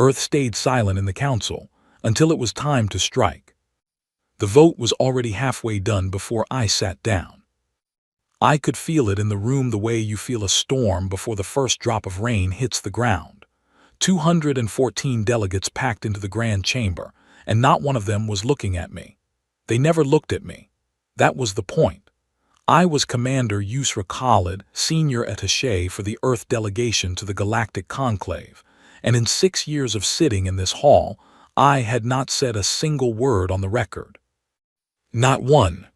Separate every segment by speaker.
Speaker 1: Earth stayed silent in the council until it was time to strike. The vote was already halfway done before I sat down. I could feel it in the room the way you feel a storm before the first drop of rain hits the ground. 214 delegates packed into the grand chamber, and not one of them was looking at me. They never looked at me. That was the point. I was Commander Yusra Khalid, senior attaché for the Earth delegation to the Galactic Conclave, and in 6 years of sitting in this hall, I had not said a single word on the record. Not one.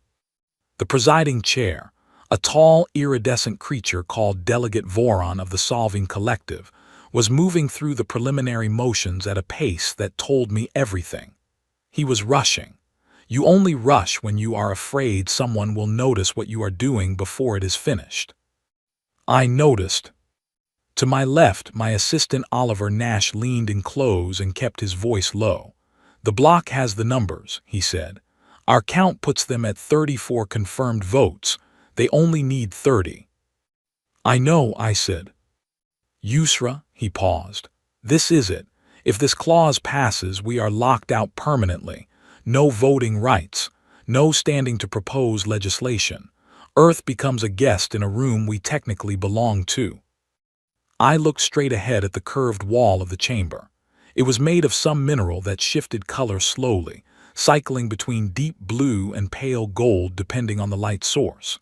Speaker 1: The presiding chair, a tall, iridescent creature called Delegate Voron of the Solving Collective, was moving through the preliminary motions at a pace that told me everything. He was rushing. You only rush when you are afraid someone will notice what you are doing before it is finished. I noticed. To my left, my assistant Oliver Nash leaned in close and kept his voice low. "The block has the numbers," he said. "Our count puts them at 34 confirmed votes. They only need 30. "I know," I said. "Yusra," he paused. "This is it. If this clause passes, we are locked out permanently. No voting rights. No standing to propose legislation. Earth becomes a guest in a room we technically belong to." I looked straight ahead at the curved wall of the chamber. It was made of some mineral that shifted color slowly, cycling between deep blue and pale gold depending on the light source.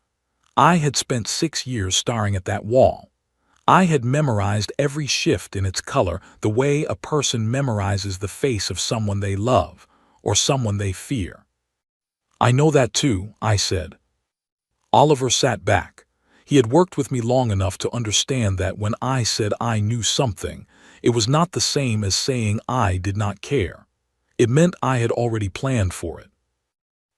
Speaker 1: I had spent 6 years staring at that wall. I had memorized every shift in its color the way a person memorizes the face of someone they love or someone they fear. "I know that too," I said. Oliver sat back. He had worked with me long enough to understand that when I said I knew something, it was not the same as saying I did not care. It meant I had already planned for it.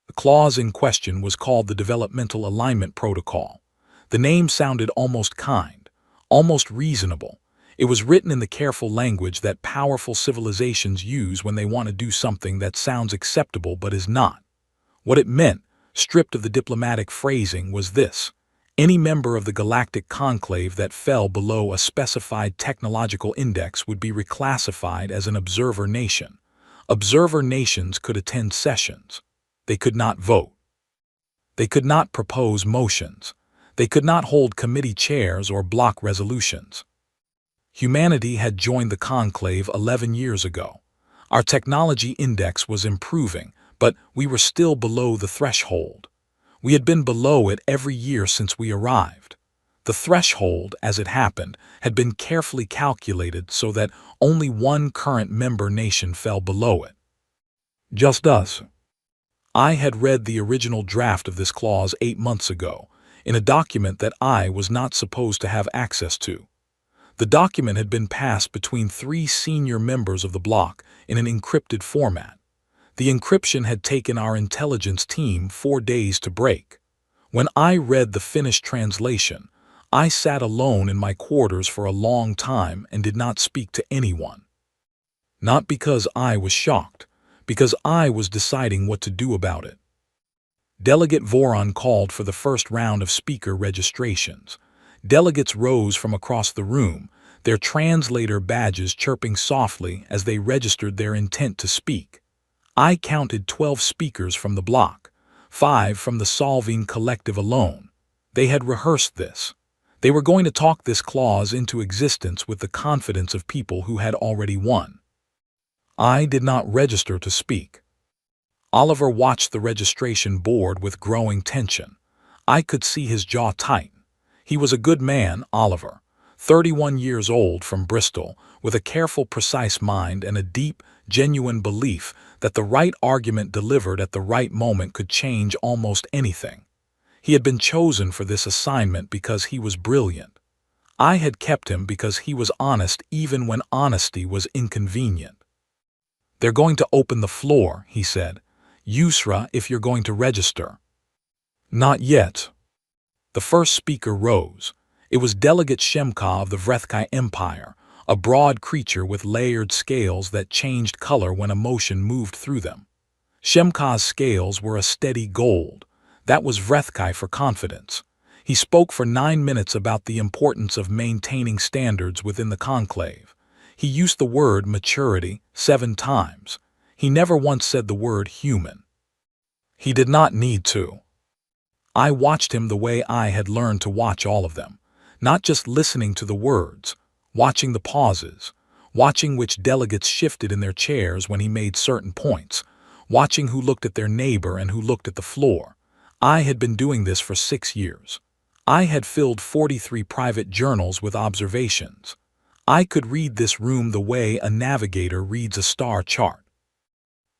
Speaker 1: The clause in question was called the Developmental Alignment Protocol. The name sounded almost kind, almost reasonable. It was written in the careful language that powerful civilizations use when they want to do something that sounds acceptable but is not. What it meant, stripped of the diplomatic phrasing, was this: any member of the Galactic Conclave that fell below a specified technological index would be reclassified as an observer nation. Observer nations could attend sessions. They could not vote. They could not propose motions. They could not hold committee chairs or block resolutions. Humanity had joined the conclave 11 years ago. Our technology index was improving, but we were still below the threshold. We had been below it every year since we arrived. The threshold, as it happened, had been carefully calculated so that only one current member nation fell below it. Just us. I had read the original draft of this clause 8 months ago, in a document that I was not supposed to have access to. The document had been passed between 3 senior members of the bloc in an encrypted format. The encryption had taken our intelligence team 4 days to break. When I read the finished translation, I sat alone in my quarters for a long time and did not speak to anyone. Not because I was shocked, because I was deciding what to do about it. Delegate Voron called for the first round of speaker registrations. Delegates rose from across the room, their translator badges chirping softly as they registered their intent to speak. I counted 12 speakers from the bloc, 5 from the Solving Collective alone. They had rehearsed this. They were going to talk this clause into existence with the confidence of people who had already won. I did not register to speak. Oliver watched the registration board with growing tension. I could see his jaw tighten. He was a good man, Oliver, 31 years old, from Bristol, with a careful, precise mind and a deep, genuine belief that the right argument delivered at the right moment could change almost anything. He had been chosen for this assignment because he was brilliant. I had kept him because he was honest even when honesty was inconvenient. "They're going to open the floor," he said. "Yusra, if you're going to register." "Not yet." The first speaker rose. It was Delegate Shemka of the Vrethkai Empire, a broad creature with layered scales that changed color when emotion moved through them. Shemka's scales were a steady gold. That was Vrethkai for confidence. He spoke for 9 minutes about the importance of maintaining standards within the conclave. He used the word maturity 7 times. He never once said the word human. He did not need to. I watched him the way I had learned to watch all of them, not just listening to the words, watching the pauses, watching which delegates shifted in their chairs when he made certain points, watching who looked at their neighbor and who looked at the floor. I had been doing this for 6 years. I had filled 43 private journals with observations. I could read this room the way a navigator reads a star chart.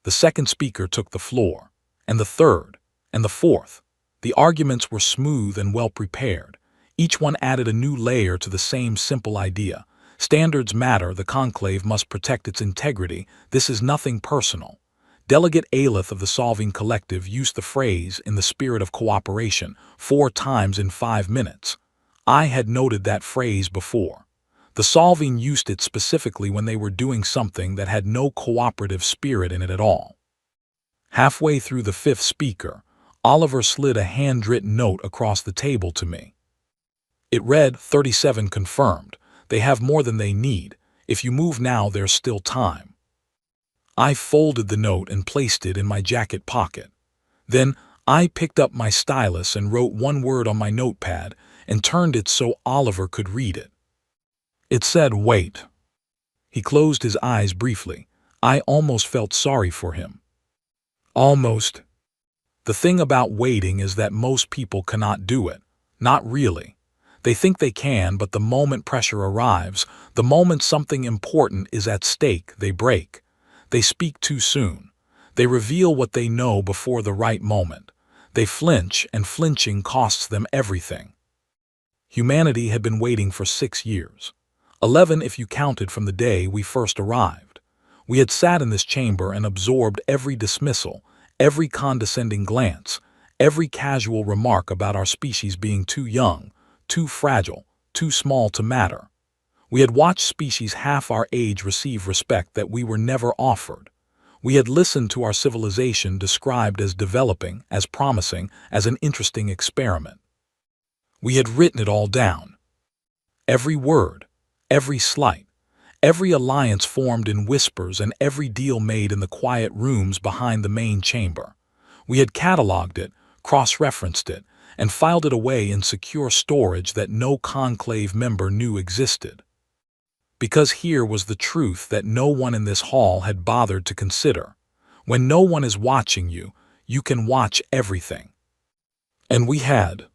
Speaker 1: The second speaker took the floor, and the third, and the fourth. The arguments were smooth and well prepared. Each one added a new layer to the same simple idea. Standards matter, the conclave must protect its integrity, this is nothing personal. Delegate Aleph of the Solving Collective used the phrase "in the spirit of cooperation" 4 times in 5 minutes. I had noted that phrase before. The Solving used it specifically when they were doing something that had no cooperative spirit in it at all. Halfway through the 5th speaker, Oliver slid a handwritten note across the table to me. It read, 37 confirmed. They have more than they need. If you move now, there's still time. I folded the note and placed it in my jacket pocket. Then I picked up my stylus and wrote one word on my notepad and turned it so Oliver could read it. It said, "Wait." He closed his eyes briefly. I almost felt sorry for him. Almost. The thing about waiting is that most people cannot do it. Not really. They think they can, but the moment pressure arrives, the moment something important is at stake, they break. They speak too soon. They reveal what they know before the right moment. They flinch, and flinching costs them everything. Humanity had been waiting for 6 years. 11 if you counted from the day we first arrived. We had sat in this chamber and absorbed every dismissal, every condescending glance, every casual remark about our species being too young, too fragile, too small to matter. We had watched species half our age receive respect that we were never offered. We had listened to our civilization described as developing, as promising, as an interesting experiment. We had written it all down. Every word, every slight, every alliance formed in whispers and every deal made in the quiet rooms behind the main chamber. We had cataloged it, cross-referenced it, and filed it away in secure storage that no conclave member knew existed. Because here was the truth that no one in this hall had bothered to consider. When no one is watching you, you can watch everything. And we had.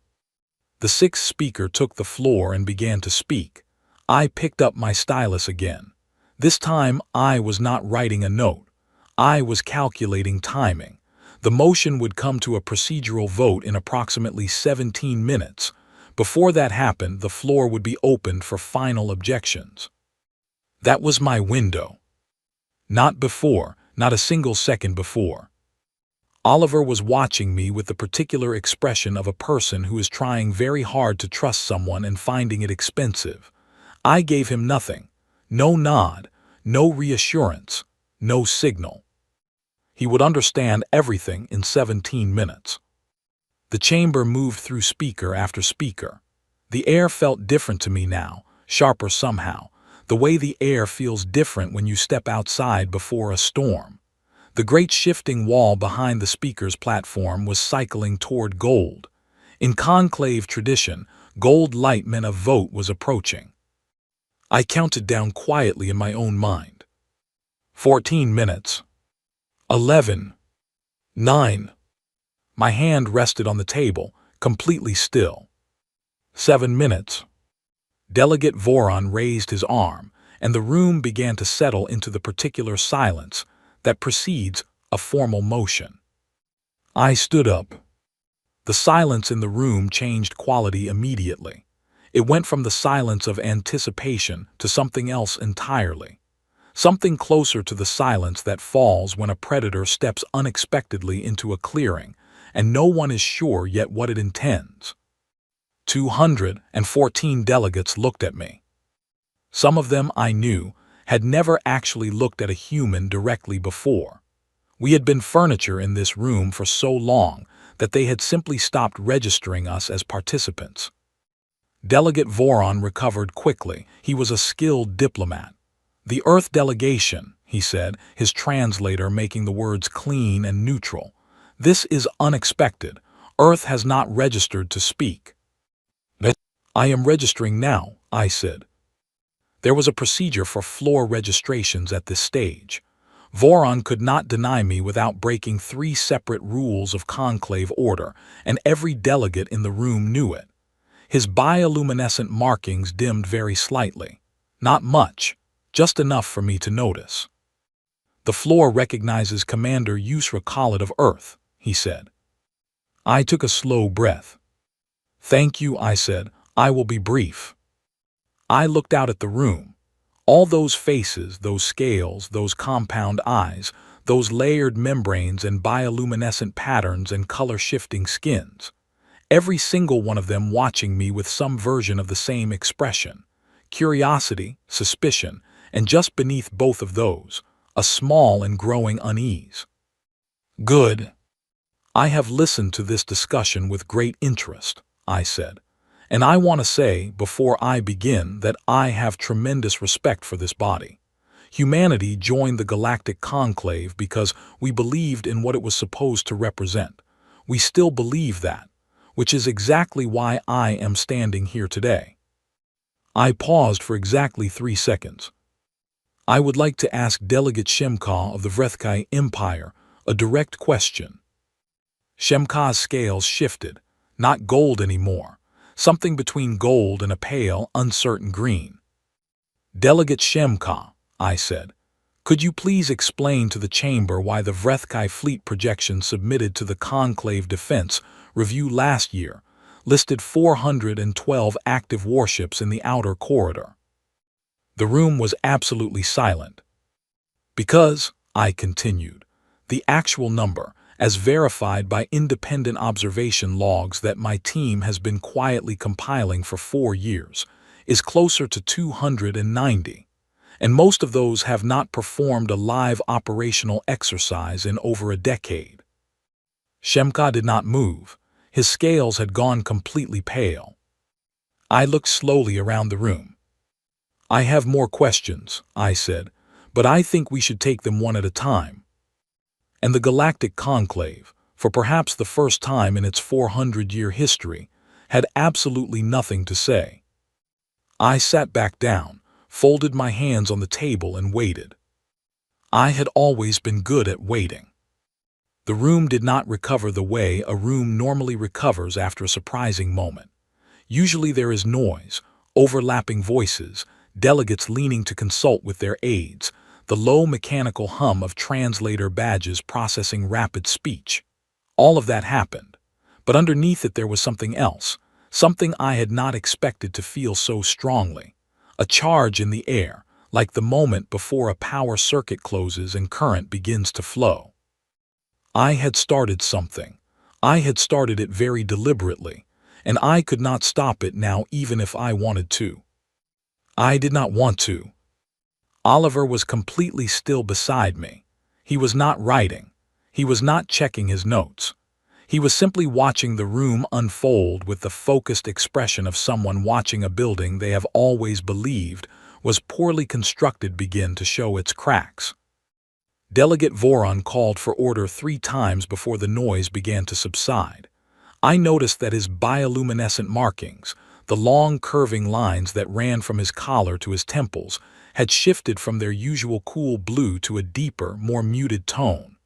Speaker 1: The 6th speaker took the floor and began to speak. I picked up my stylus again. This time I was not writing a note. I was calculating timing. The motion would come to a procedural vote in approximately 17 minutes. Before that happened, the floor would be opened for final objections. That was my window. Not before, not a single second before. Oliver was watching me with the particular expression of a person who is trying very hard to trust someone and finding it expensive. I gave him nothing. No nod, no reassurance, no signal. He would understand everything in 17 minutes. The chamber moved through speaker after speaker. The air felt different to me now, sharper somehow. The way the air feels different when you step outside before a storm. The great shifting wall behind the speaker's platform was cycling toward gold. In conclave tradition, gold light meant a vote was approaching. I counted down quietly in my own mind. 14 minutes. 11. 9. My hand rested on the table, completely still. 7 minutes. Delegate Voron raised his arm, and the room began to settle into the particular silence that precedes a formal motion. I stood up. The silence in the room changed quality immediately. It went from the silence of anticipation to something else entirely. Something closer to the silence that falls when a predator steps unexpectedly into a clearing, and no one is sure yet what it intends. 214 delegates looked at me. Some of them, I knew, had never actually looked at a human directly before. We had been furniture in this room for so long that they had simply stopped registering us as participants. Delegate Voron recovered quickly. He was a skilled diplomat. "The Earth delegation," he said, his translator making the words clean and neutral. "This is unexpected. Earth has not registered to speak." "I am registering now," I said. There was a procedure for floor registrations at this stage. Voron could not deny me without breaking 3 separate rules of conclave order, and every delegate in the room knew it. His bioluminescent markings dimmed very slightly. Not much, just enough for me to notice. "The floor recognizes Commander Yusra Khalid of Earth," he said. I took a slow breath. "Thank you," I said. "I will be brief." I looked out at the room. All those faces, those scales, those compound eyes, those layered membranes and bioluminescent patterns and color-shifting skins. Every single one of them watching me with some version of the same expression. Curiosity, suspicion, and just beneath both of those, a small and growing unease. "Good. I have listened to this discussion with great interest," I said. "And I want to say, before I begin, that I have tremendous respect for this body. Humanity joined the Galactic Conclave because we believed in what it was supposed to represent. We still believe that, which is exactly why I am standing here today." I paused for exactly 3 seconds. "I would like to ask Delegate Shemka of the Vrethkai Empire a direct question." Shemka's scales shifted, not gold anymore. Something between gold and a pale, uncertain green. "Delegate Shemka," I said, "could you please explain to the chamber why the Vrethkai fleet projection submitted to the Conclave Defense Review last year listed 412 active warships in the outer corridor?" The room was absolutely silent. "Because," I continued, "the actual number, as verified by independent observation logs that my team has been quietly compiling for 4 years, is closer to 290, and most of those have not performed a live operational exercise in over a decade." Shemka did not move. His scales had gone completely pale. I looked slowly around the room. "I have more questions," I said, "but I think we should take them one at a time." And the Galactic Conclave, for perhaps the first time in its 400-year history, had absolutely nothing to say. I sat back down, folded my hands on the table and waited. I had always been good at waiting. The room did not recover the way a room normally recovers after a surprising moment. Usually there is noise, overlapping voices, delegates leaning to consult with their aides, the low mechanical hum of translator badges processing rapid speech. All of that happened, but underneath it there was something else, something I had not expected to feel so strongly. A charge in the air, like the moment before a power circuit closes and current begins to flow. I had started something. I had started it very deliberately, and I could not stop it now even if I wanted to. I did not want to. Oliver was completely still beside me. He was not writing. He was not checking his notes. He was simply watching the room unfold with the focused expression of someone watching a building they have always believed was poorly constructed begin to show its cracks. Delegate Voron called for order 3 times before the noise began to subside. I noticed that his bioluminescent markings, the long curving lines that ran from his collar to his temples, had shifted from their usual cool blue to a deeper, more muted tone.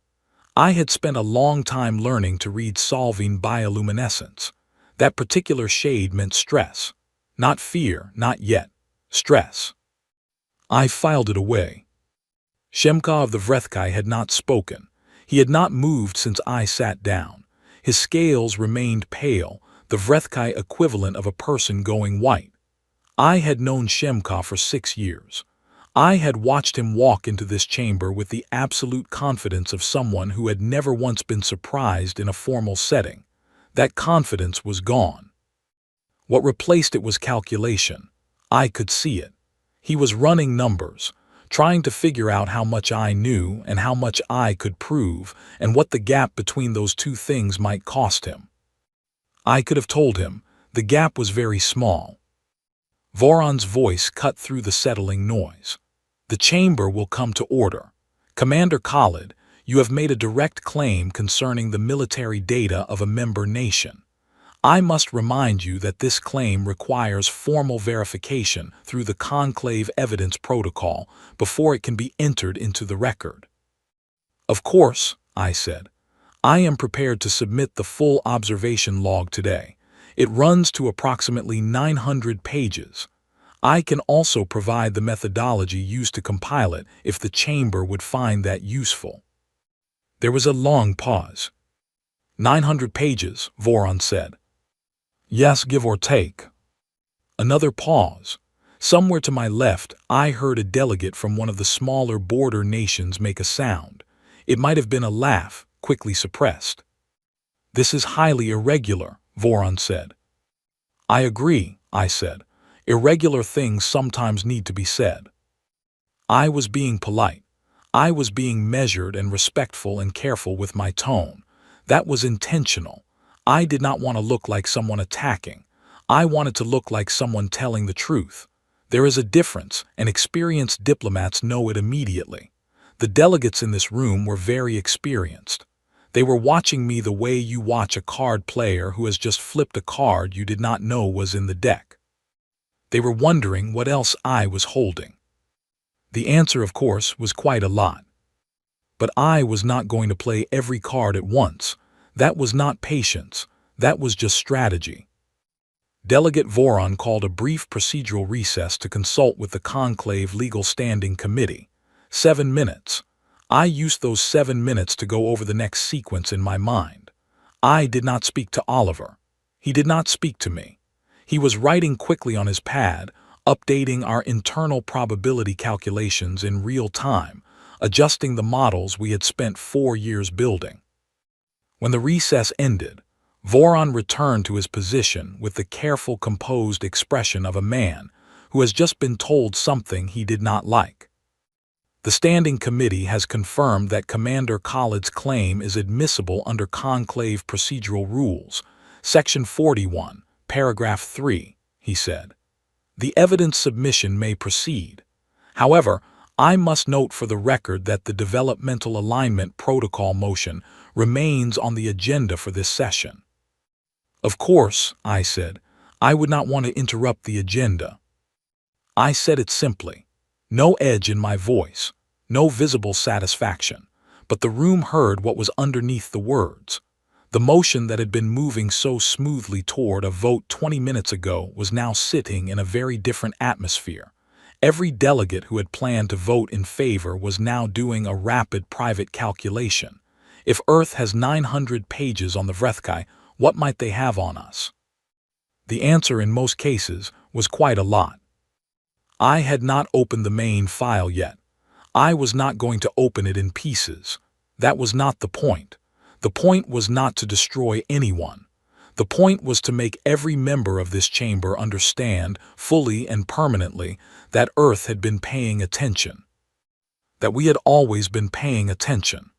Speaker 1: I had spent a long time learning to read solving bioluminescence. That particular shade meant stress. Not fear, not yet. Stress. I filed it away. Shemka of the Vrethkai had not spoken. He had not moved since I sat down. His scales remained pale, the Vrethkai equivalent of a person going white. I had known Shemka for 6 years. I had watched him walk into this chamber with the absolute confidence of someone who had never once been surprised in a formal setting. That confidence was gone. What replaced it was calculation. I could see it. He was running numbers, trying to figure out how much I knew and how much I could prove and what the gap between those 2 things might cost him. I could have told him the gap was very small. Voron's voice cut through the settling noise. The chamber will come to order. Commander Khalid, you have made a direct claim concerning the military data of a member nation. I must remind you that this claim requires formal verification through the Conclave Evidence Protocol before it can be entered into the record. Of course, I said. I am prepared to submit the full observation log today. It runs to approximately 900 pages. I can also provide the methodology used to compile it if the chamber would find that useful. There was a long pause. 900 pages, Voron said. Yes, give or take. Another pause. Somewhere to my left, I heard a delegate from one of the smaller border nations make a sound. It might have been a laugh, quickly suppressed. This is highly irregular, Voron said. I agree, I said. Irregular things sometimes need to be said. I was being polite. I was being measured and respectful and careful with my tone. That was intentional. I did not want to look like someone attacking. I wanted to look like someone telling the truth. There is a difference, and experienced diplomats know it immediately. The delegates in this room were very experienced. They were watching me the way you watch a card player who has just flipped a card you did not know was in the deck. They were wondering what else I was holding. The answer, of course, was quite a lot. But I was not going to play every card at once. That was not patience. That was just strategy. Delegate Voron called a brief procedural recess to consult with the Conclave Legal Standing Committee. 7 minutes. I used those 7 minutes to go over the next sequence in my mind. I did not speak to Oliver. He did not speak to me. He was writing quickly on his pad, updating our internal probability calculations in real time, adjusting the models we had spent 4 years building. When the recess ended, Voron returned to his position with the careful, composed expression of a man who has just been told something he did not like. The Standing Committee has confirmed that Commander Khalid's claim is admissible under Conclave Procedural Rules, Section 41, Paragraph 3, he said. The evidence submission may proceed. However, I must note for the record that the Developmental Alignment Protocol motion remains on the agenda for this session. Of course, I said, I would not want to interrupt the agenda. I said it simply. No edge in my voice, no visible satisfaction, but the room heard what was underneath the words. The motion that had been moving so smoothly toward a vote 20 minutes ago was now sitting in a very different atmosphere. Every delegate who had planned to vote in favor was now doing a rapid private calculation. If Earth has 900 pages on the Vrethkai, what might they have on us? The answer in most cases was quite a lot. I had not opened the main file yet. I was not going to open it in pieces. That was not the point. The point was not to destroy anyone. The point was to make every member of this chamber understand fully and permanently that Earth had been paying attention. That we had always been paying attention.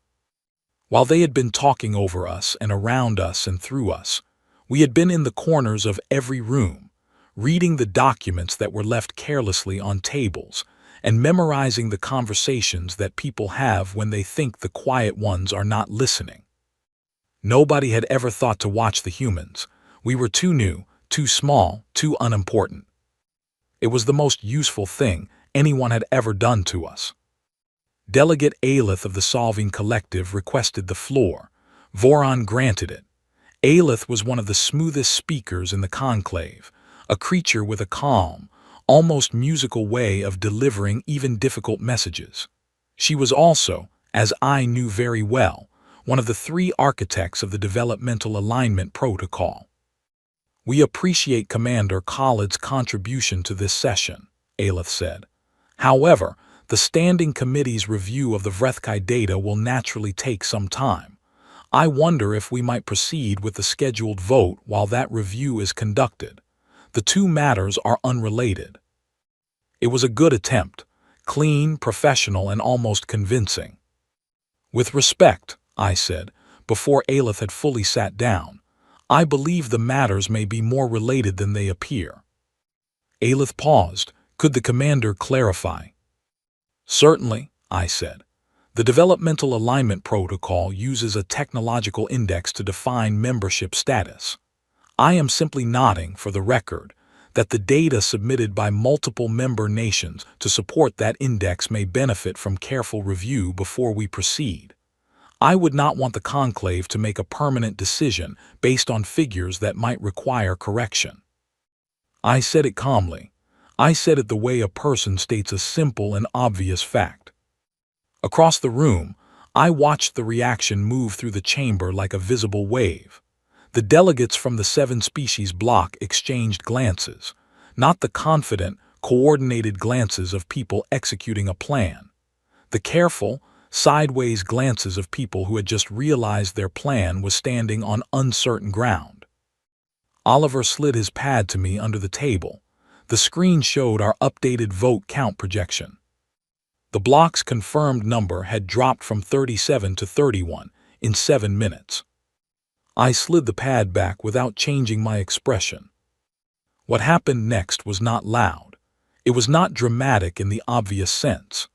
Speaker 1: While they had been talking over us and around us and through us, we had been in the corners of every room, reading the documents that were left carelessly on tables, and memorizing the conversations that people have when they think the quiet ones are not listening. Nobody had ever thought to watch the humans. We were too new, too small, too unimportant. It was the most useful thing anyone had ever done to us. Delegate Aelith of the Solving Collective requested the floor. Voron granted it. Aelith was one of the smoothest speakers in the conclave, a creature with a calm, almost musical way of delivering even difficult messages. She was also, as I knew very well, one of the 3 architects of the Developmental Alignment Protocol. We appreciate Commander Khalid's contribution to this session, Aelith said. However, the Standing Committee's review of the Vrethkai data will naturally take some time. I wonder if we might proceed with the scheduled vote while that review is conducted. The 2 matters are unrelated. It was a good attempt, clean, professional, and almost convincing. With respect, I said, before Aelith had fully sat down, I believe the matters may be more related than they appear. Aelith paused. Could the commander clarify? Certainly, I said. The Developmental Alignment Protocol uses a technological index to define membership status. I am simply noting, for the record, that the data submitted by multiple member nations to support that index may benefit from careful review before we proceed. I would not want the conclave to make a permanent decision based on figures that might require correction. I said it calmly. I said it the way a person states a simple and obvious fact. Across the room, I watched the reaction move through the chamber like a visible wave. The delegates from the 7-species block exchanged glances, not the confident, coordinated glances of people executing a plan. The careful, sideways glances of people who had just realized their plan was standing on uncertain ground. Oliver slid his pad to me under the table. The screen showed our updated vote count projection. The block's confirmed number had dropped from 37 to 31 in 7 minutes. I slid the pad back without changing my expression. What happened next was not loud. It was not dramatic in the obvious sense.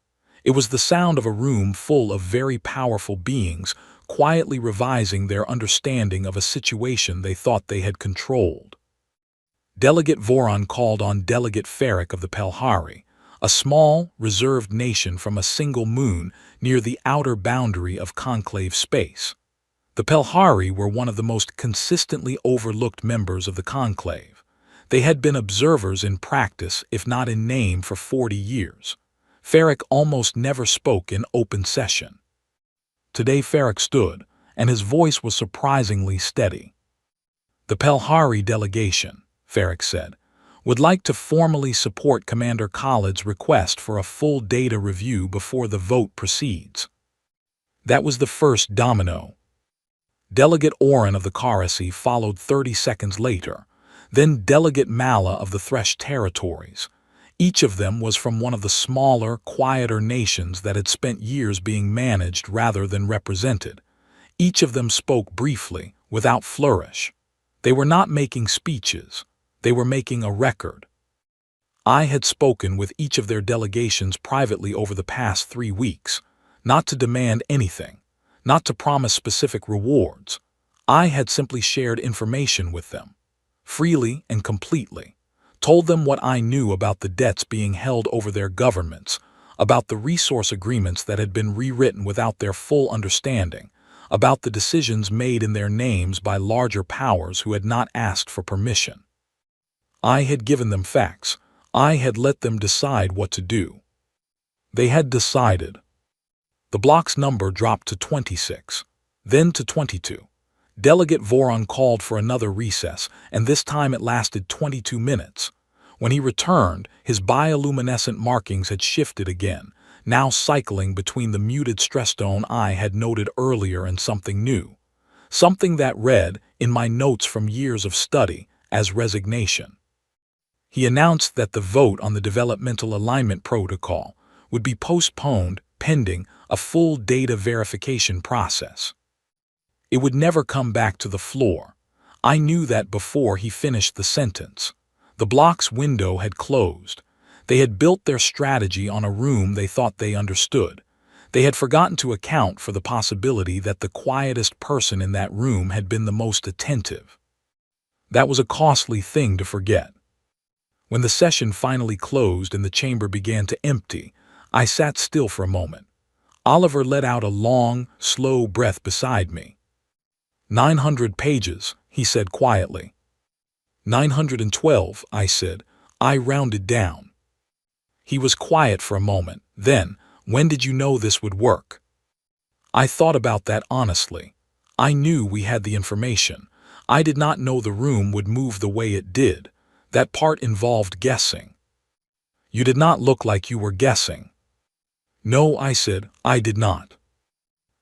Speaker 1: It was the sound of a room full of very powerful beings quietly revising their understanding of a situation they thought they had controlled. Delegate Voron called on Delegate Ferric of the Pelhari, a small, reserved nation from a single moon near the outer boundary of conclave space. The Pelhari were one of the most consistently overlooked members of the conclave. They had been observers in practice, if not in name, for 40 years. Ferric almost never spoke in open session. Today Ferric stood, and his voice was surprisingly steady. The Pelhari delegation, Ferric said, would like to formally support Commander Khalid's request for a full data review before the vote proceeds. That was the first domino. Delegate Oren of the Karasi followed 30 seconds later, then Delegate Mala of the Thresh territories. Each of them was from one of the smaller, quieter nations that had spent years being managed rather than represented. Each of them spoke briefly, without flourish. They were not making speeches. They were making a record. I had spoken with each of their delegations privately over the past 3 weeks, not to demand anything, not to promise specific rewards. I had simply shared information with them, freely and completely, told them what I knew about the debts being held over their governments, about the resource agreements that had been rewritten without their full understanding, about the decisions made in their names by larger powers who had not asked for permission. I had given them facts. I had let them decide what to do. They had decided. The block's number dropped to 26, then to 22. Delegate Voron called for another recess, and this time it lasted 22 minutes. When he returned, his bioluminescent markings had shifted again, now cycling between the muted stress tone I had noted earlier and something new. Something that read, in my notes from years of study, as resignation. He announced that the vote on the Developmental Alignment Protocol would be postponed pending a full data verification process. It would never come back to the floor. I knew that before he finished the sentence. The block's window had closed. They had built their strategy on a room they thought they understood. They had forgotten to account for the possibility that the quietest person in that room had been the most attentive. That was a costly thing to forget. When the session finally closed and the chamber began to empty, I sat still for a moment. Oliver let out a long, slow breath beside me. 900 pages, he said quietly. 912, I said. I rounded down. He was quiet for a moment. Then, when did you know this would work? I thought about that honestly. I knew we had the information. I did not know the room would move the way it did. That part involved guessing. You did not look like you were guessing. No, I said, I did not.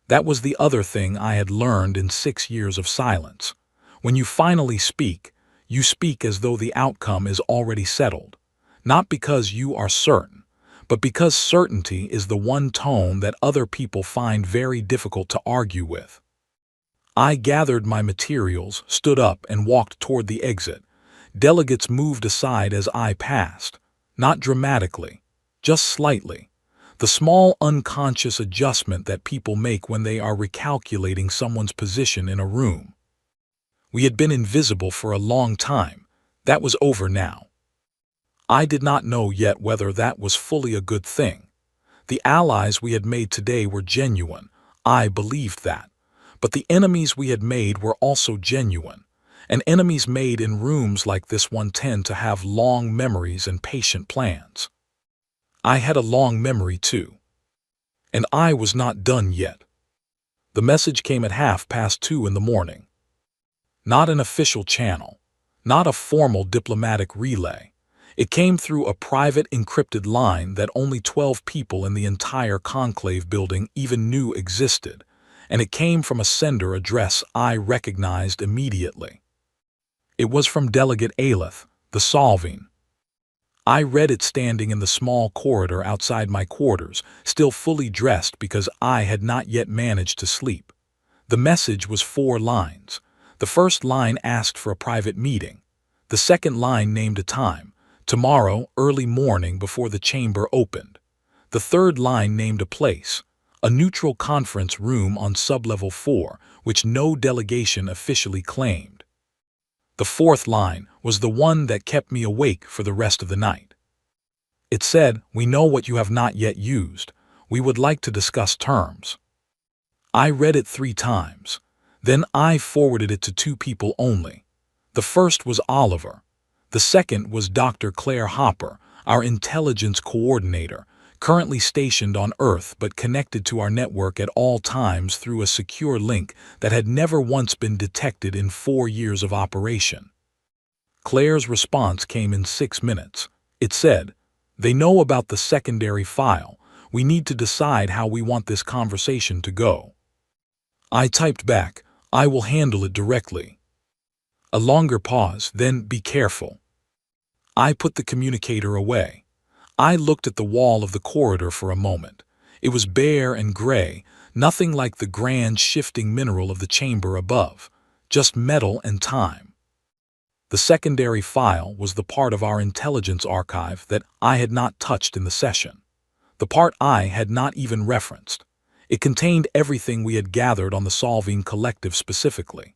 Speaker 1: That was the other thing I had learned in 6 years of silence. When you finally speak, you speak as though the outcome is already settled, not because you are certain, but because certainty is the one tone that other people find very difficult to argue with. I gathered my materials, stood up, and walked toward the exit. Delegates moved aside as I passed, not dramatically, just slightly. The small unconscious adjustment that people make when they are recalculating someone's position in a room. We had been invisible for a long time. That was over now. I did not know yet whether that was fully a good thing. The allies we had made today were genuine. I believed that. But the enemies we had made were also genuine. And enemies made in rooms like this one tend to have long memories and patient plans. I had a long memory too. And I was not done yet. The message came at 2:30 in the morning. Not an official channel. Not a formal diplomatic relay. It came through a private encrypted line that only 12 people in the entire conclave building even knew existed, and it came from a sender address I recognized immediately. It was from Delegate Aelith, the Solving. I read it standing in the small corridor outside my quarters, still fully dressed because I had not yet managed to sleep. The message was 4 lines. The first line asked for a private meeting. The second line named a time, tomorrow, early morning before the chamber opened. The third line named a place, a neutral conference room on sublevel 4, which no delegation officially claimed. The fourth line was the one that kept me awake for the rest of the night. It said, "We know what you have not yet used. We would like to discuss terms." I read it 3 times. Then I forwarded it to 2 people only. The first was Oliver. The second was Dr. Claire Hopper, our intelligence coordinator, currently stationed on Earth but connected to our network at all times through a secure link that had never once been detected in 4 years of operation. Claire's response came in 6 minutes. It said, "They know about the secondary file. We need to decide how we want this conversation to go." I typed back, "I will handle it directly." A longer pause, then, "Be careful." I put the communicator away. I looked at the wall of the corridor for a moment. It was bare and gray, nothing like the grand shifting mineral of the chamber above, just metal and time. The secondary file was the part of our intelligence archive that I had not touched in the session. The part I had not even referenced. It contained everything we had gathered on the Solving Collective specifically.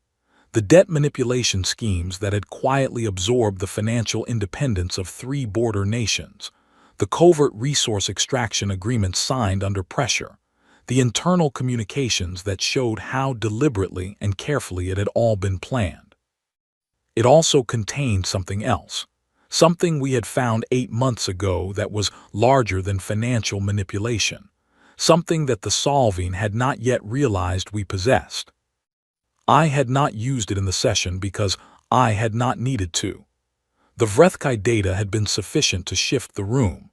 Speaker 1: The debt manipulation schemes that had quietly absorbed the financial independence of 3 border nations, the covert resource extraction agreements signed under pressure, the internal communications that showed how deliberately and carefully it had all been planned. It also contained something else, something we had found 8 months ago that was larger than financial manipulation, something that the Solving had not yet realized we possessed. I had not used it in the session because I had not needed to. The Vrethkai data had been sufficient to shift the room.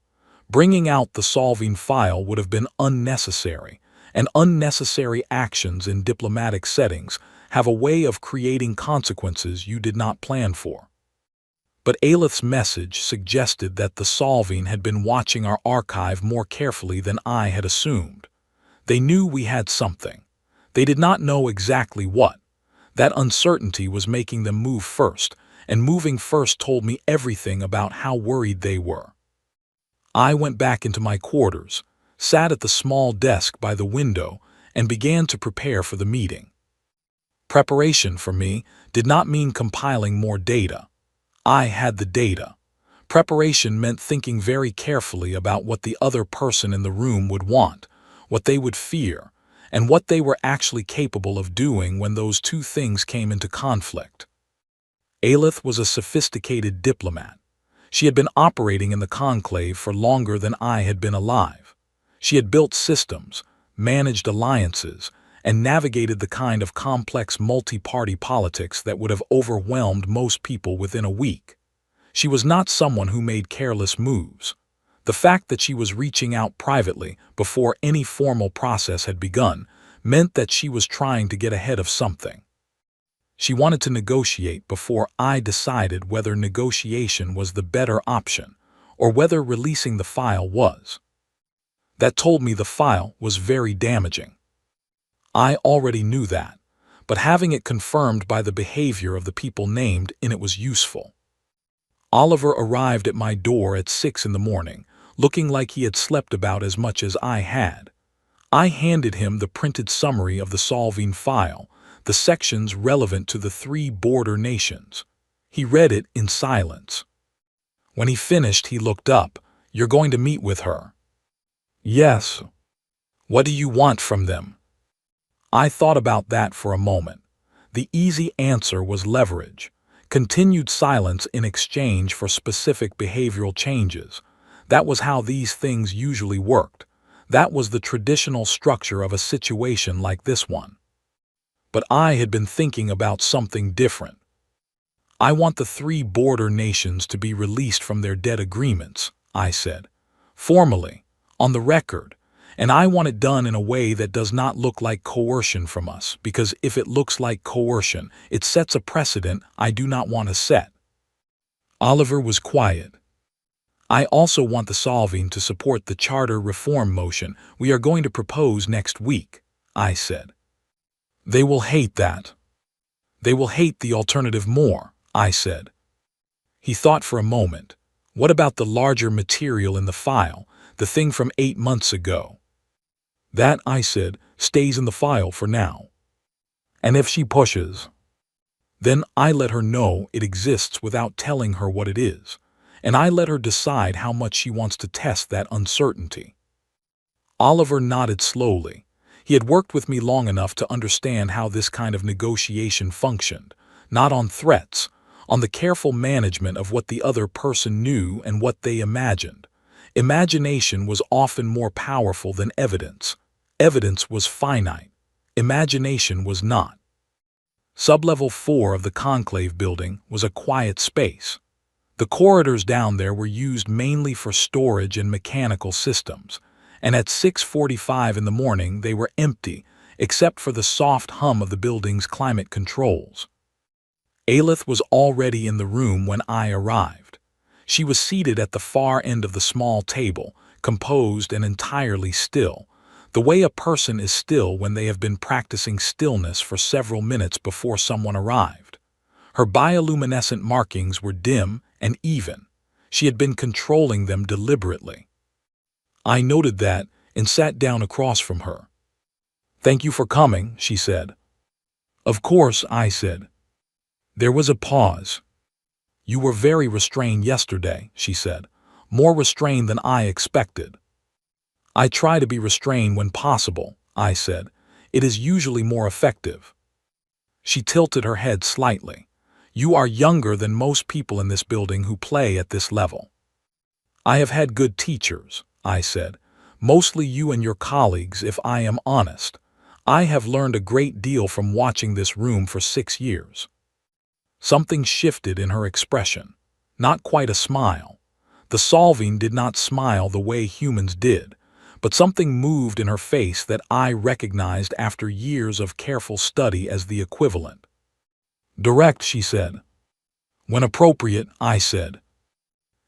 Speaker 1: Bringing out the Solving file would have been unnecessary, and unnecessary actions in diplomatic settings have a way of creating consequences you did not plan for. But Aelith's message suggested that the Solving had been watching our archive more carefully than I had assumed. They knew we had something. They did not know exactly what. That uncertainty was making them move first, and moving first told me everything about how worried they were. I went back into my quarters, sat at the small desk by the window, and began to prepare for the meeting. Preparation for me did not mean compiling more data. I had the data. Preparation meant thinking very carefully about what the other person in the room would want, what they would fear, and what they were actually capable of doing when those 2 things came into conflict. Aelith was a sophisticated diplomat. She had been operating in the conclave for longer than I had been alive. She had built systems, managed alliances, and navigated the kind of complex multi-party politics that would have overwhelmed most people within a week. She was not someone who made careless moves. The fact that she was reaching out privately before any formal process had begun meant that she was trying to get ahead of something. She wanted to negotiate before I decided whether negotiation was the better option or whether releasing the file was. That told me the file was very damaging. I already knew that, but having it confirmed by the behavior of the people named in it was useful. Oliver arrived at my door at 6 in the morning, looking like he had slept about as much as I had. I handed him the printed summary of the solving file, the sections relevant to the 3 border nations. He read it in silence. When he finished, he looked up. "You're going to meet with her?" "Yes." "What do you want from them?" I thought about that for a moment. The easy answer was leverage. Continued silence in exchange for specific behavioral changes. That was how these things usually worked. That was the traditional structure of a situation like this one. But I had been thinking about something different. "I want the 3 border nations to be released from their debt agreements," I said. "Formally, on the record. And I want it done in a way that does not look like coercion from us, because if it looks like coercion, it sets a precedent I do not want to set." Oliver was quiet. "I also want the solving to support the charter reform motion we are going to propose next week," I said. "They will hate that." "They will hate the alternative more," I said. He thought for a moment. "What about the larger material in the file, the thing from 8 months ago?" "That," I said, "stays in the file for now." "And if she pushes?" "Then I let her know it exists without telling her what it is, and I let her decide how much she wants to test that uncertainty." Oliver nodded slowly. He had worked with me long enough to understand how this kind of negotiation functioned, not on threats, on the careful management of what the other person knew and what they imagined. Imagination was often more powerful than evidence. Evidence was finite. Imagination was not. Sublevel 4 of the conclave building was a quiet space. The corridors down there were used mainly for storage and mechanical systems, and at 6:45 in the morning they were empty, except for the soft hum of the building's climate controls. Aelith was already in the room when I arrived. She was seated at the far end of the small table, composed and entirely still, the way a person is still when they have been practicing stillness for several minutes before someone arrived. Her bioluminescent markings were dim and even. She had been controlling them deliberately. I noted that and sat down across from her. "Thank you for coming," she said. "Of course," I said. There was a pause. "You were very restrained yesterday," she said. "More restrained than I expected." "I try to be restrained when possible," I said. "It is usually more effective." She tilted her head slightly. "You are younger than most people in this building who play at this level." "I have had good teachers," I said. "Mostly you and your colleagues, if I am honest. I have learned a great deal from watching this room for 6 years. Something shifted in her expression. Not quite a smile. The solving did not smile the way humans did, but something moved in her face that I recognized after years of careful study as the equivalent. "Direct," she said. "When appropriate," I said.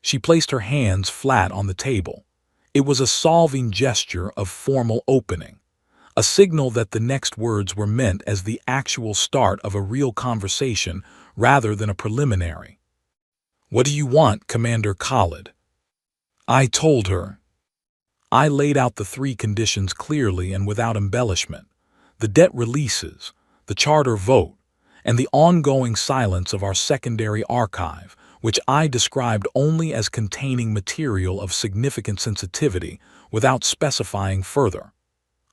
Speaker 1: She placed her hands flat on the table. It was a solving gesture of formal opening, a signal that the next words were meant as the actual start of a real conversation rather than a preliminary. "What do you want, Commander Khalid?" I told her. I laid out the 3 conditions clearly and without embellishment: the debt releases, the charter vote, and the ongoing silence of our secondary archive, which I described only as containing material of significant sensitivity without specifying further.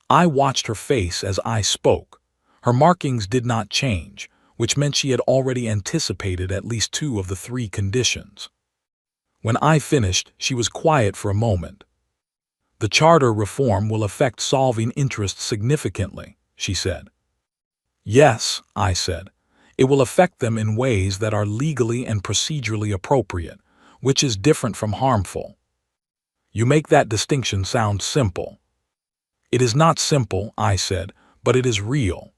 Speaker 1: I watched her face as I spoke. Her markings did not change, which meant she had already anticipated at least 2 of the 3 conditions. When I finished, she was quiet for a moment. "The charter reform will affect solving interests significantly," she said. "Yes," I said. "It will affect them in ways that are legally and procedurally appropriate, which is different from harmful." "You make that distinction sound simple." "It is not simple," I said, "but it is real."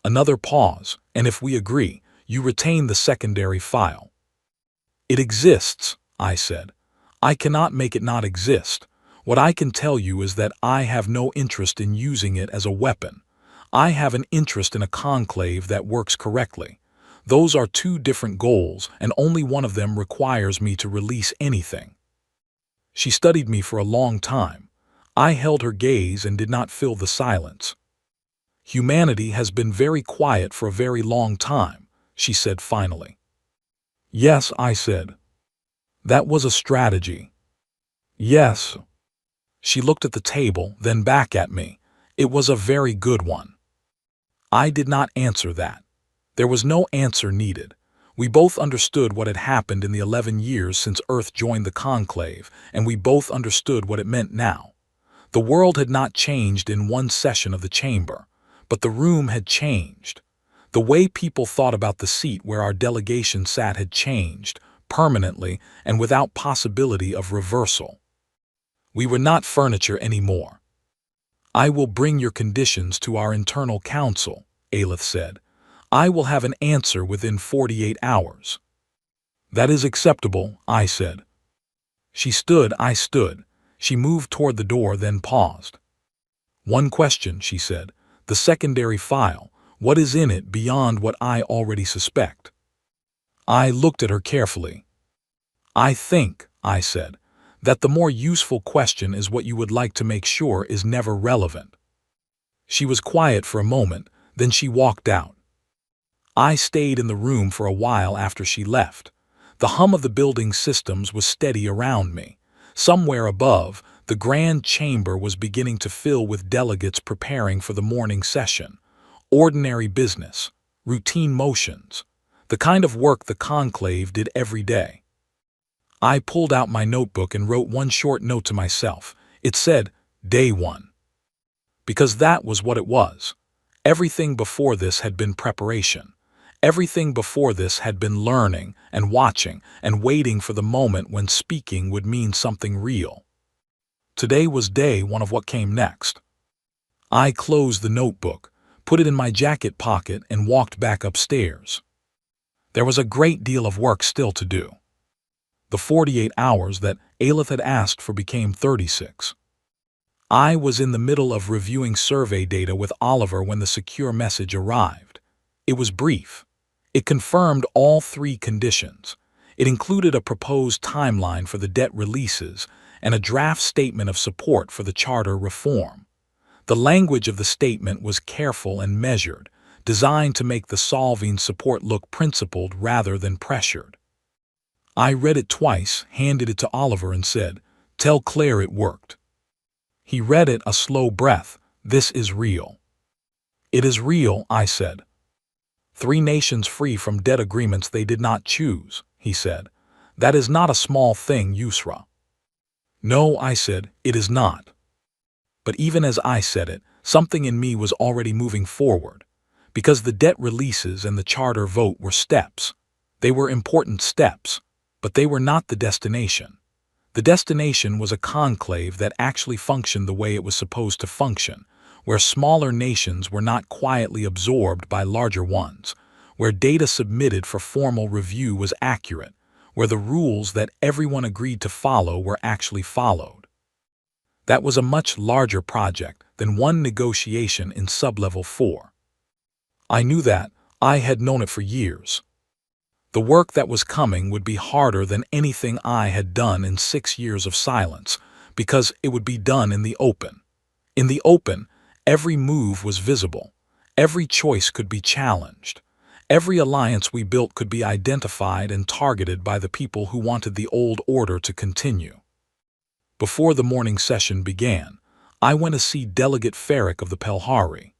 Speaker 1: Another pause, and if we agree, you retain the secondary file. "It exists," I said. "I cannot make it not exist. What I can tell you is that I have no interest in using it as a weapon. I have an interest in a conclave that works correctly. Those are 2 different goals, and only one of them requires me to release anything." She studied me for a long time. I held her gaze and did not fill the silence. Humanity has been very quiet for a very long time, she said finally. Yes, I said. That was a strategy. Yes. She looked at the table, then back at me. It was a very good one. I did not answer that. There was no answer needed. We both understood what had happened in the 11 years since Earth joined the conclave, and we both understood what it meant now. The world had not changed in one session of the chamber, but the room had changed. The way people thought about the seat where our delegation sat had changed, permanently and without possibility of reversal. We were not furniture anymore. I will bring your conditions to our internal council, Aelith said. I will have an answer within 48 hours. That is acceptable, I said. She stood, I stood. She moved toward the door, then paused. One question, she said. The secondary file. What is in it beyond what I already suspect? I looked at her carefully. I think, I said, that the more useful question is what you would like to make sure is never relevant. She was quiet for a moment, then she walked out. I stayed in the room for a while after she left. The hum of the building systems was steady around me. Somewhere above, the grand chamber was beginning to fill with delegates preparing for the morning session. Ordinary business, routine motions, the kind of work the conclave did every day. I pulled out my notebook and wrote one short note to myself. It said, Day 1. Because that was what it was. Everything before this had been preparation. Everything before this had been learning and watching and waiting for the moment when speaking would mean something real. Today was day 1 of what came next. I closed the notebook, put it in my jacket pocket, and walked back upstairs. There was a great deal of work still to do. The 48 hours that Aelith had asked for became 36. I was in the middle of reviewing survey data with Oliver when the secure message arrived. It was brief. It confirmed all 3 conditions. It included a proposed timeline for the debt releases and a draft statement of support for the charter reform. The language of the statement was careful and measured, designed to make the solving support look principled rather than pressured. I read it twice, handed it to Oliver, and said, Tell Claire it worked. He read it, a slow breath. This is real. It is real, I said. 3 nations free from debt agreements they did not choose, he said. That is not a small thing, Yusra. No, I said, it is not. But even as I said it, something in me was already moving forward, because the debt releases and the charter vote were steps. They were important steps, but they were not the destination. The destination was a conclave that actually functioned the way it was supposed to function, where smaller nations were not quietly absorbed by larger ones, where data submitted for formal review was accurate, where the rules that everyone agreed to follow were actually followed. That was a much larger project than one negotiation in Sublevel 4. I knew that. I had known it for years. The work that was coming would be harder than anything I had done in 6 years of silence, because it would be done in the open. In the open, every move was visible. Every choice could be challenged. Every alliance we built could be identified and targeted by the people who wanted the old order to continue. Before the morning session began, I went to see Delegate Ferric of the Pelhari.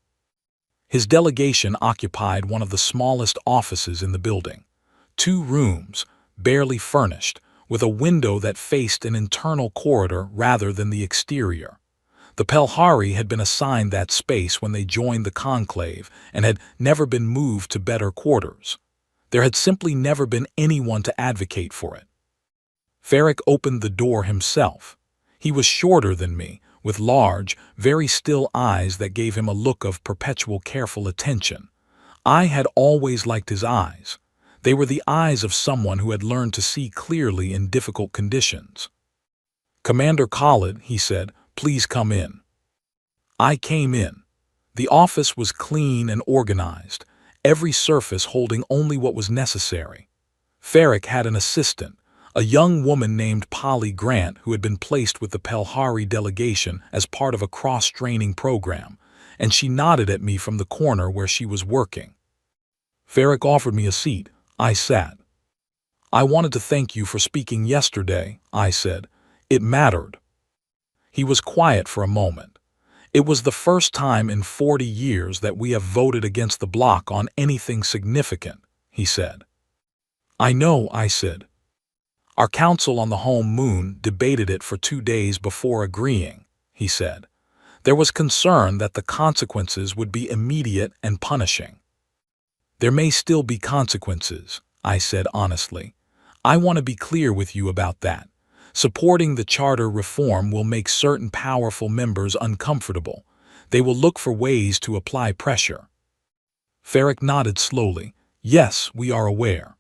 Speaker 1: His delegation occupied one of the smallest offices in the building. 2 rooms, barely furnished, with a window that faced an internal corridor rather than the exterior. The Pelhari had been assigned that space when they joined the conclave and had never been moved to better quarters. There had simply never been anyone to advocate for it. Ferric opened the door himself. He was shorter than me, with large, very still eyes that gave him a look of perpetual careful attention. I had always liked his eyes. They were the eyes of someone who had learned to see clearly in difficult conditions. Commander Khalid, he said, please come in. I came in. The office was clean and organized, every surface holding only what was necessary. Ferric had an assistant, A young woman named Polly Grant who had been placed with the Pelhari delegation as part of a cross-training program, and she nodded at me from the corner where she was working. Ferric offered me a seat. I sat. I wanted to thank you for speaking yesterday, I said. It mattered. He was quiet for a moment. It was the first time in 40 years that we have voted against the bloc on anything significant, he said. I know, I said. Our council on the home moon debated it for 2 days before agreeing, he said. There was concern that the consequences would be immediate and punishing. There may still be consequences, I said honestly. I want to be clear with you about that. Supporting the charter reform will make certain powerful members uncomfortable. They will look for ways to apply pressure. Ferric nodded slowly. Yes, we are aware.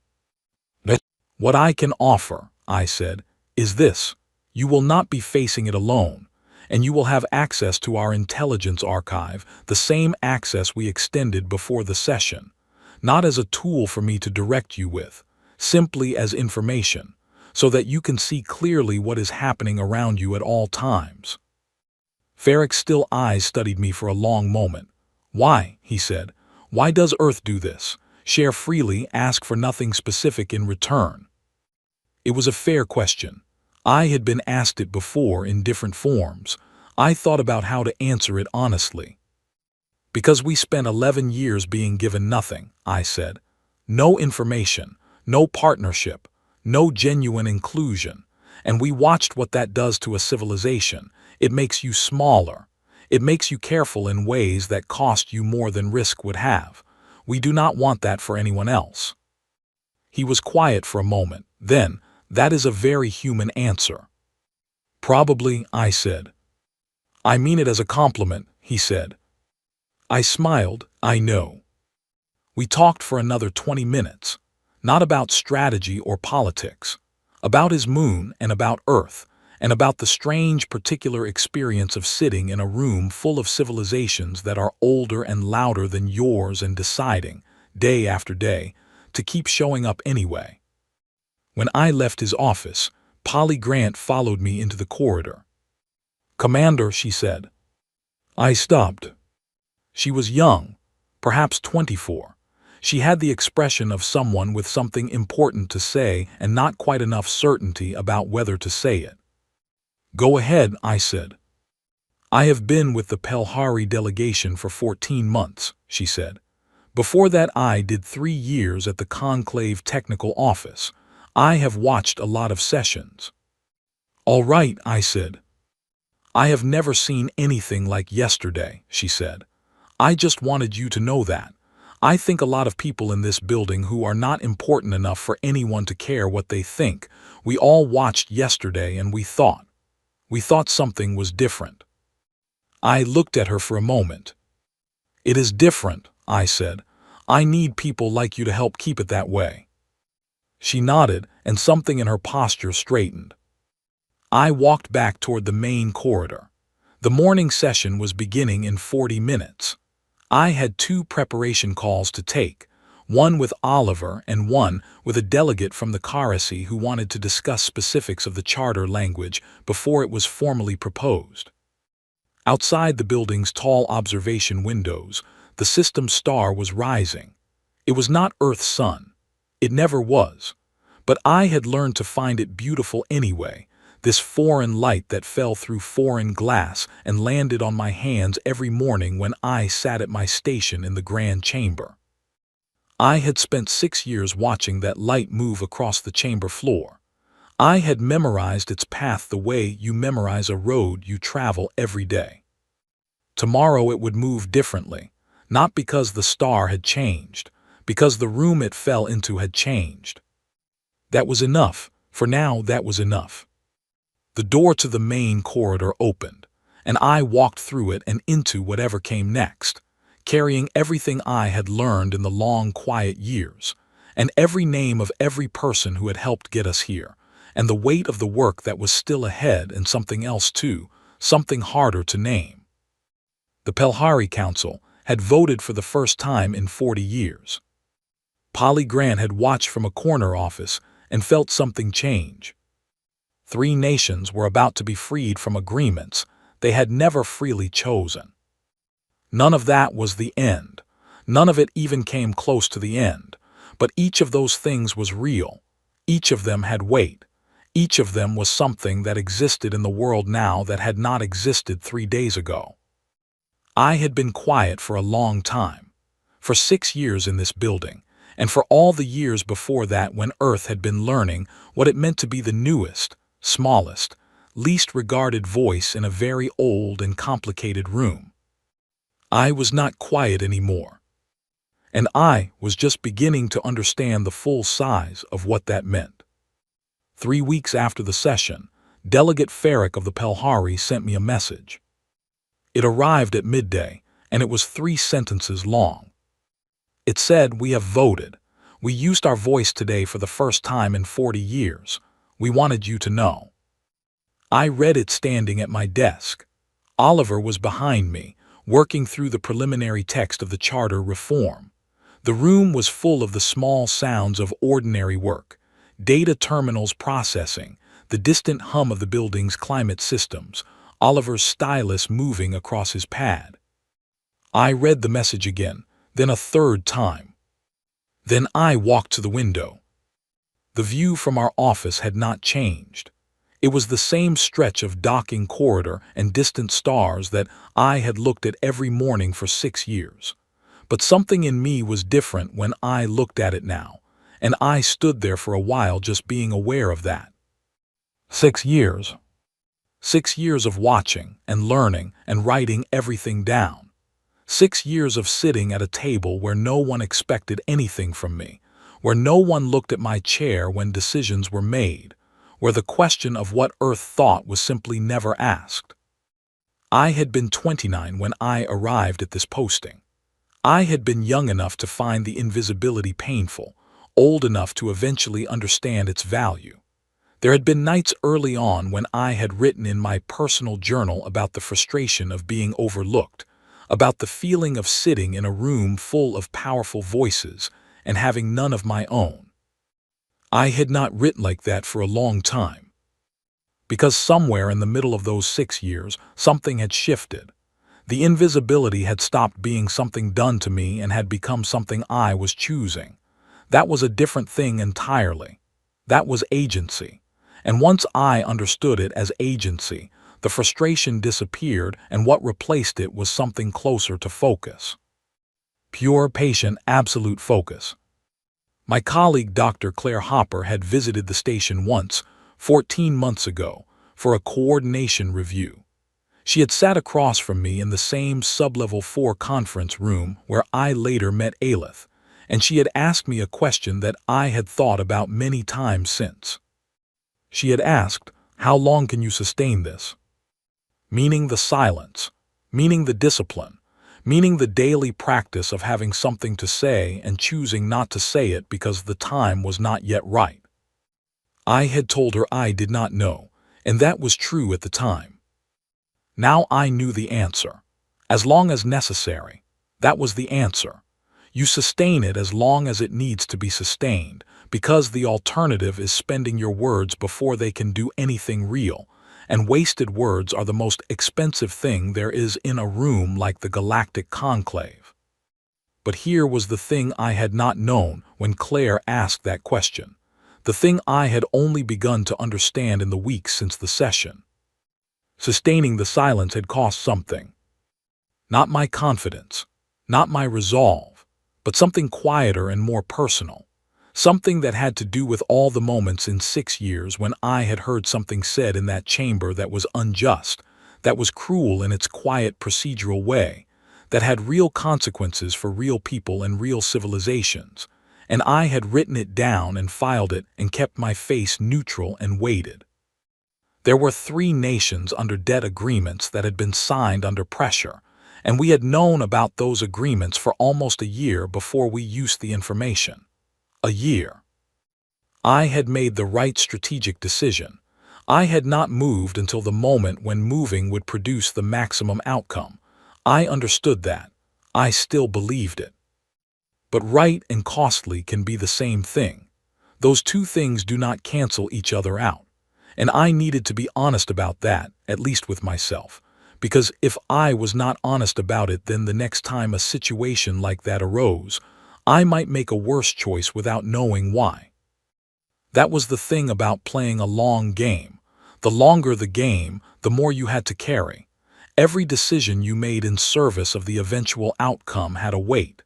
Speaker 1: What I can offer, I said, is this. You will not be facing it alone, and you will have access to our intelligence archive, the same access we extended before the session, not as a tool for me to direct you with, simply as information, so that you can see clearly what is happening around you at all times. Ferric's still eyes studied me for a long moment. Why, he said, why does Earth do this? Share freely, ask for nothing specific in return. It was a fair question. I had been asked it before in different forms. I thought about how to answer it honestly. Because we spent 11 years being given nothing, I said. No information, no partnership, no genuine inclusion. And we watched what that does to a civilization. It makes you smaller. It makes you careful in ways that cost you more than risk would have. We do not want that for anyone else. He was quiet for a moment. Then, that is a very human answer. Probably, I said. I mean it as a compliment, he said. I smiled. I know. We talked for another 20 minutes, not about strategy or politics, about his moon and about Earth, and about the strange particular experience of sitting in a room full of civilizations that are older and louder than yours and deciding, day after day, to keep showing up anyway. When I left his office, Polly Grant followed me into the corridor. Commander, she said. I stopped. She was young, perhaps 24. She had the expression of someone with something important to say and not quite enough certainty about whether to say it. Go ahead, I said. I have been with the Pelhari delegation for 14 months, she said. Before that I did 3 years at the Conclave Technical Office. I have watched a lot of sessions. All right, I said. I have never seen anything like yesterday, she said. I just wanted you to know that. I think a lot of people in this building who are not important enough for anyone to care what they think. We all watched yesterday and we thought something was different. I looked at her for a moment. It is different, I said. I need people like you to help keep it that way. She nodded, and something in her posture straightened. I walked back toward the main corridor. The morning session was beginning in 40 minutes. I had 2 preparation calls to take, one with Oliver and one with a delegate from the Karasi who wanted to discuss specifics of the charter language before it was formally proposed. Outside the building's tall observation windows, the system star was rising. It was not Earth's sun. It never was. But I had learned to find it beautiful anyway, this foreign light that fell through foreign glass and landed on my hands every morning when I sat at my station in the grand chamber. I had spent 6 years watching that light move across the chamber floor. I had memorized its path the way you memorize a road you travel every day. Tomorrow it would move differently, not because the star had changed, because the room it fell into had changed. That was enough. For now, that was enough. The door to the main corridor opened, and I walked through it and into whatever came next, carrying everything I had learned in the long, quiet years, and every name of every person who had helped get us here, and the weight of the work that was still ahead and something else too, something harder to name. The Pelhari Council had voted for the first time in 40 years. Polly Grant had watched from a corner office, and felt something change. 3 nations were about to be freed from agreements they had never freely chosen. None of that was the end. None of it even came close to the end. But each of those things was real. Each of them had weight. Each of them was something that existed in the world now that had not existed 3 days ago. I had been quiet for a long time, for 6 years in this building, and for all the years before that when Earth had been learning what it meant to be the newest, smallest, least regarded voice in a very old and complicated room. I was not quiet anymore, and I was just beginning to understand the full size of what that meant. 3 weeks after the session, Delegate Farrick of the Pelhari sent me a message. It arrived at midday, and it was 3 sentences long. It said, "We have voted. We used our voice today for the first time in 40 years. We wanted you to know." I read it standing at my desk. Oliver was behind me, working through the preliminary text of the charter reform. The room was full of the small sounds of ordinary work, data terminals processing, the distant hum of the building's climate systems, Oliver's stylus moving across his pad. I read the message again, then a third time. Then I walked to the window. The view from our office had not changed. It was the same stretch of docking corridor and distant stars that I had looked at every morning for 6 years. But something in me was different when I looked at it now, and I stood there for a while just being aware of that. 6 years. 6 years of watching and learning and writing everything down. 6 years of sitting at a table where no one expected anything from me, where no one looked at my chair when decisions were made, where the question of what Earth thought was simply never asked. I had been 29 when I arrived at this posting. I had been young enough to find the invisibility painful, old enough to eventually understand its value. There had been nights early on when I had written in my personal journal about the frustration of being overlooked, about the feeling of sitting in a room full of powerful voices and having none of my own. I had not written like that for a long time. Because somewhere in the middle of those 6 years, something had shifted. The invisibility had stopped being something done to me and had become something I was choosing. That was a different thing entirely. That was agency. And once I understood it as agency, the frustration disappeared and what replaced it was something closer to focus. Pure, patient, absolute focus. My colleague Dr. Claire Hopper had visited the station once, 14 months ago, for a coordination review. She had sat across from me in the same Sublevel 4 conference room where I later met Aelith, and she had asked me a question that I had thought about many times since. She had asked, "How long can you sustain this?" Meaning the silence, meaning the discipline, meaning the daily practice of having something to say and choosing not to say it because the time was not yet right. I had told her I did not know, and that was true at the time. Now I knew the answer. As long as necessary. That was the answer. You sustain it as long as it needs to be sustained, because the alternative is spending your words before they can do anything real, and wasted words are the most expensive thing there is in a room like the Galactic Conclave. But here was the thing I had not known when Claire asked that question, the thing I had only begun to understand in the weeks since the session. Sustaining the silence had cost something. Not my confidence, not my resolve, but something quieter and more personal. Something that had to do with all the moments in 6 years when I had heard something said in that chamber that was unjust, that was cruel in its quiet procedural way, that had real consequences for real people and real civilizations, and I had written it down and filed it and kept my face neutral and waited. There were 3 nations under debt agreements that had been signed under pressure, and we had known about those agreements for almost a year before we used the information. A year. I had made the right strategic decision. I had not moved until the moment when moving would produce the maximum outcome. I understood that. I still believed it. But right and costly can be the same thing. Those two things do not cancel each other out. And I needed to be honest about that, at least with myself. Because if I was not honest about it, then the next time a situation like that arose, I might make a worse choice without knowing why. That was the thing about playing a long game. The longer the game, the more you had to carry. Every decision you made in service of the eventual outcome had a weight.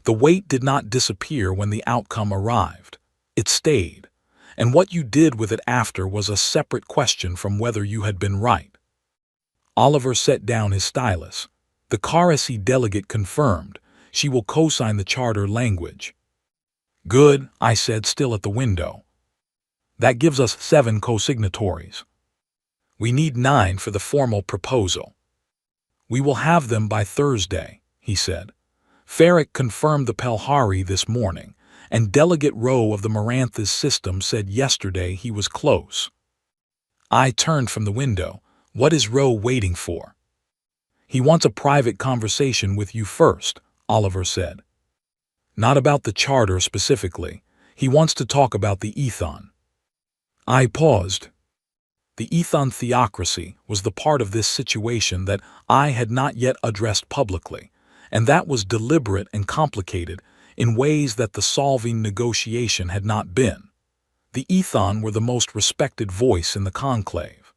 Speaker 1: The weight did not disappear when the outcome arrived. It stayed. And what you did with it after was a separate question from whether you had been right. Oliver set down his stylus. The RSC delegate confirmed. She will co-sign the charter language. Good, I said, still at the window. That gives us 7 co-signatories. We need 9 for the formal proposal. We will have them by Thursday, he said. Farrick confirmed the Pelhari this morning, and Delegate Rowe of the Marantha's system said yesterday he was close. I turned from the window. What is Rowe waiting for? He wants a private conversation with you first, Oliver said. Not about the charter specifically. He wants to talk about the ethon. I paused. The ethon theocracy was the part of this situation that I had not yet addressed publicly, and that was deliberate and complicated in ways that the solving negotiation had not been. The ethon were the most respected voice in the conclave.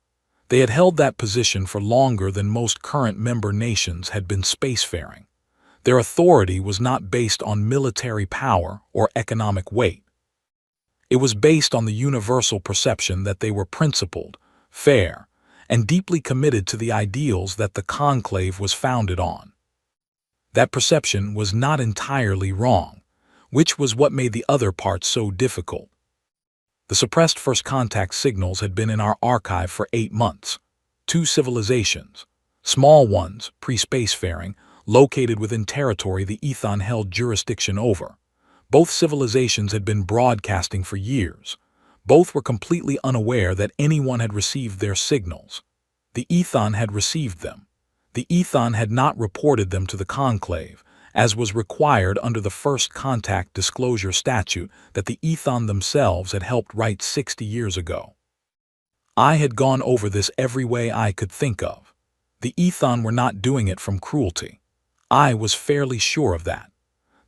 Speaker 1: They had held that position for longer than most current member nations had been spacefaring. Their authority was not based on military power or economic weight. It was based on the universal perception that they were principled, fair, and deeply committed to the ideals that the conclave was founded on. That perception was not entirely wrong, which was what made the other part so difficult. The suppressed first contact signals had been in our archive for 8 months. 2 civilizations, small ones, pre-spacefaring, located within territory the ethon held jurisdiction over. Both civilizations had been broadcasting for years. Both were completely unaware that anyone had received their signals. The ethon had received them. The ethon had not reported them to the conclave, as was required under the First Contact Disclosure Statute that the ethon themselves had helped write 60 years ago. I had gone over this every way I could think of. The ethon were not doing it from cruelty. I was fairly sure of that.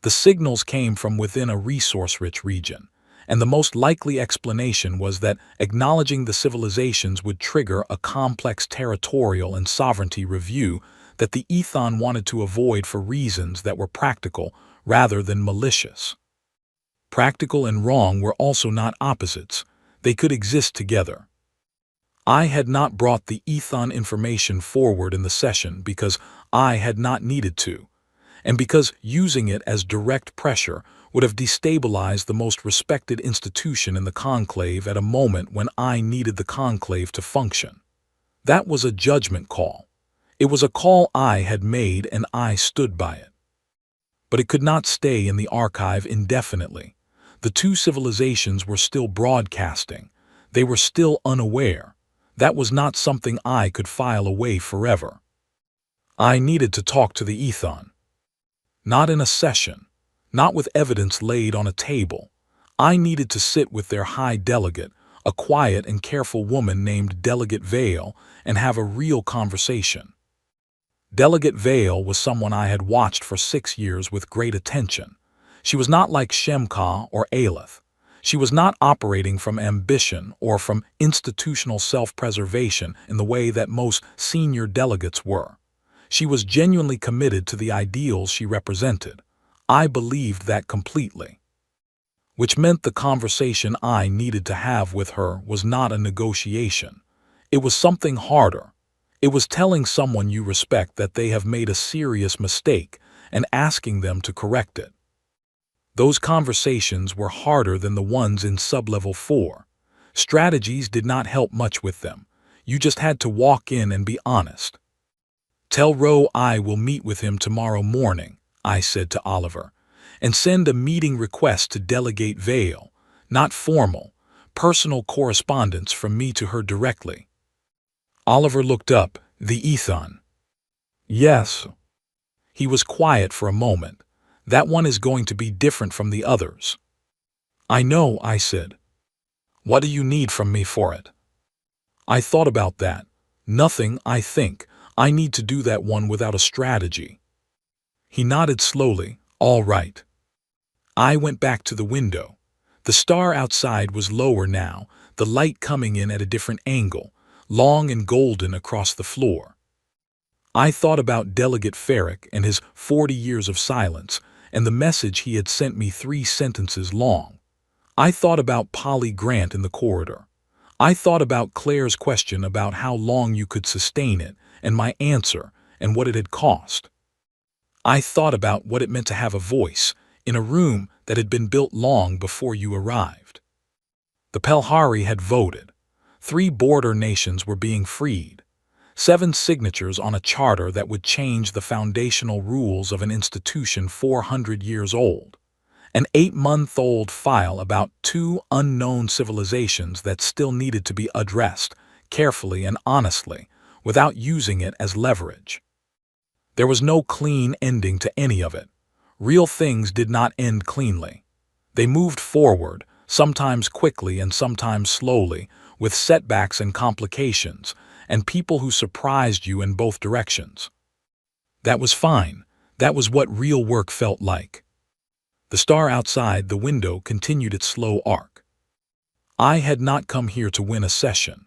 Speaker 1: The signals came from within a resource-rich region, and the most likely explanation was that acknowledging the civilizations would trigger a complex territorial and sovereignty review that the ethon wanted to avoid for reasons that were practical rather than malicious. Practical and wrong were also not opposites. They could exist together. I had not brought the ethon information forward in the session because I had not needed to, and because using it as direct pressure would have destabilized the most respected institution in the conclave at a moment when I needed the conclave to function. That was a judgment call. It was a call I had made and I stood by it. But it could not stay in the archive indefinitely. The 2 civilizations were still broadcasting. They were still unaware. That was not something I could file away forever. I needed to talk to the ethon. Not in a session, not with evidence laid on a table. I needed to sit with their high delegate, a quiet and careful woman named Delegate Vale, and have a real conversation. Delegate Vale was someone I had watched for 6 years with great attention. She was not like Shemka or Aleph. She was not operating from ambition or from institutional self-preservation in the way that most senior delegates were. She was genuinely committed to the ideals she represented. I believed that completely. Which meant the conversation I needed to have with her was not a negotiation. It was something harder. It was telling someone you respect that they have made a serious mistake and asking them to correct it. Those conversations were harder than the ones in Sublevel 4. Strategies did not help much with them. You just had to walk in and be honest. Tell Rowe I will meet with him tomorrow morning, I said to Oliver, and send a meeting request to Delegate Vale, not formal, personal correspondence from me to her directly. Oliver looked up. The ethon. Yes. He was quiet for a moment. That one is going to be different from the others. I know, I said. What do you need from me for it? I thought about that. Nothing, I think. I need to do that one without a strategy. He nodded slowly. All right. I went back to the window. The star outside was lower now, the light coming in at a different angle, long and golden across the floor. I thought about Delegate Farrick and his 40 years of silence, and the message he had sent me 3 sentences long. I thought about Polly Grant in the corridor. I thought about Claire's question about how long you could sustain it, and my answer, and what it had cost. I thought about what it meant to have a voice in a room that had been built long before you arrived. The Pelhari had voted. 3 border nations were being freed. 7 signatures on a charter that would change the foundational rules of an institution 400 years old. An 8-month-old file about 2 unknown civilizations that still needed to be addressed carefully and honestly, without using it as leverage. There was no clean ending to any of it. Real things did not end cleanly. They moved forward, sometimes quickly and sometimes slowly, with setbacks and complications, and people who surprised you in both directions. That was fine. That was what real work felt like. The star outside the window continued its slow arc. I had not come here to win a session.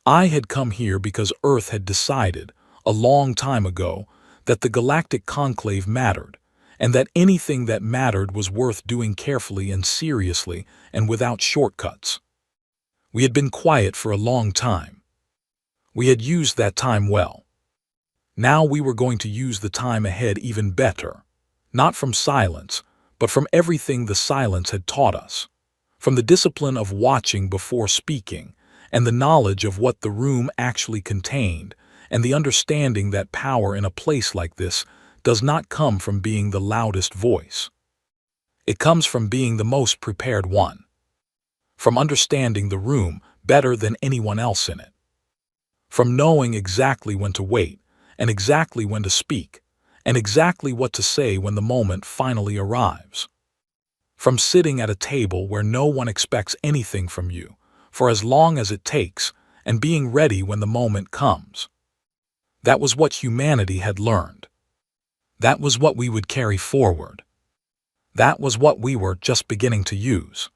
Speaker 1: I had come here because Earth had decided, a long time ago, that the galactic conclave mattered, and that anything that mattered was worth doing carefully and seriously and without shortcuts. We had been quiet for a long time. We had used that time well. Now we were going to use the time ahead even better, not from silence, but from everything the silence had taught us, from the discipline of watching before speaking, and the knowledge of what the room actually contained, and the understanding that power in a place like this does not come from being the loudest voice. It comes from being the most prepared one, from understanding the room better than anyone else in it, from knowing exactly when to wait, and exactly when to speak, and exactly what to say when the moment finally arrives, from sitting at a table where no one expects anything from you, for as long as it takes, and being ready when the moment comes. That was what humanity had learned. That was what we would carry forward. That was what we were just beginning to use.